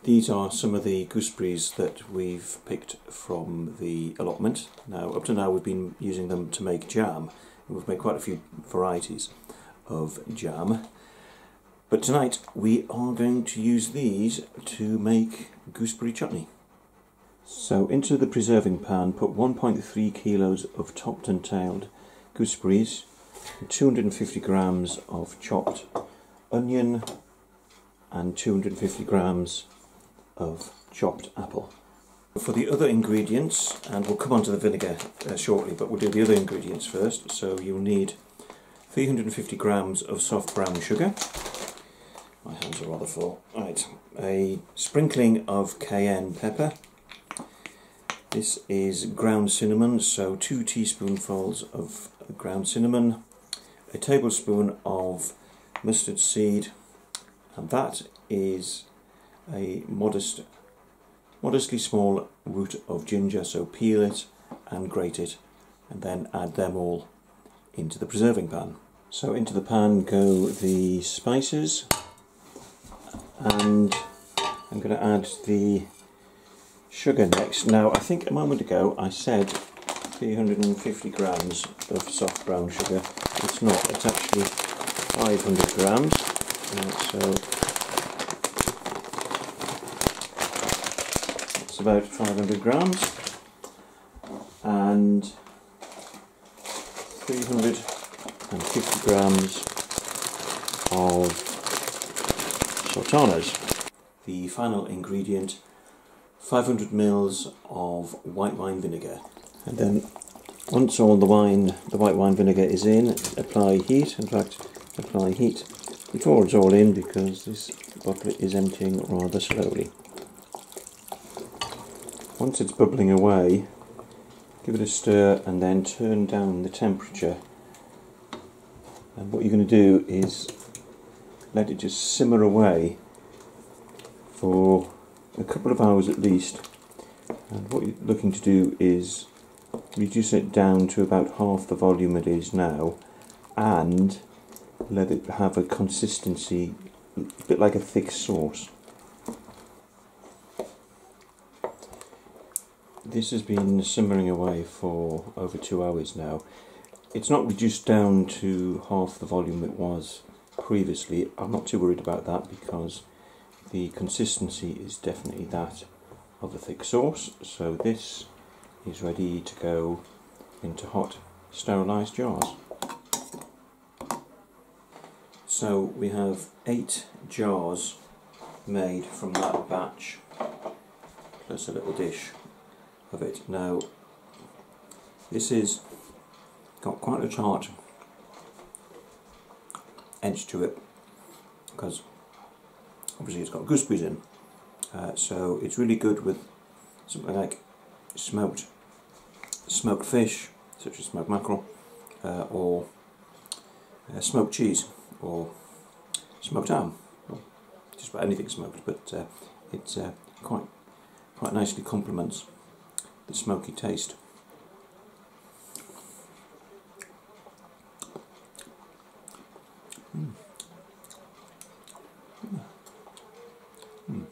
These are some of the gooseberries that we've picked from the allotment. Now, up to now we've been using them to make jam, and we've made quite a few varieties of jam. But tonight we are going to use these to make gooseberry chutney. So into the preserving pan put 1.3 kilos of topped and tailed gooseberries, 250 grams of chopped onion and 250 grams of chopped apple. For the other ingredients, and we'll come on to the vinegar shortly, but we'll do the other ingredients first. So you'll need 350 grams of soft brown sugar. My hands are rather full. Right, a sprinkling of cayenne pepper. This is ground cinnamon, so 2 teaspoonfuls of ground cinnamon, a tablespoon of mustard seed, and that is a modestly small root of ginger, so peel it and grate it and then add them all into the preserving pan. So into the pan go the spices, and I'm going to add the sugar next. Now, I think a moment ago I said 350 grams of soft brown sugar. It's not, it's actually 500 grams. So it's about 500 grams, and 350 grams of sultanas. The final ingredient, 500 ml of white wine vinegar. And then once all the white wine vinegar is in, apply heat. In fact, apply heat before it's all in, because this bottle is emptying rather slowly. Once it's bubbling away, give it a stir and then turn down the temperature. And what you're going to do is let it just simmer away for a couple of hours at least. And what you're looking to do is reduce it down to about half the volume it is now, and let it have a consistency a bit like a thick sauce. This has been simmering away for over 2 hours now. It's not reduced down to half the volume it was previously. I'm not too worried about that, because the consistency is definitely that of a thick sauce. So this is ready to go into hot sterilised jars. So we have 8 jars made from that batch, plus a little dish of it. Now, this is got quite a tart edge to it, because obviously it's got gooseberries in, so it's really good with something like smoked fish, such as smoked mackerel, or smoked cheese, or smoked ham, or just about anything smoked. But it quite nicely complements the smoky taste. Mm. Mm. Mm.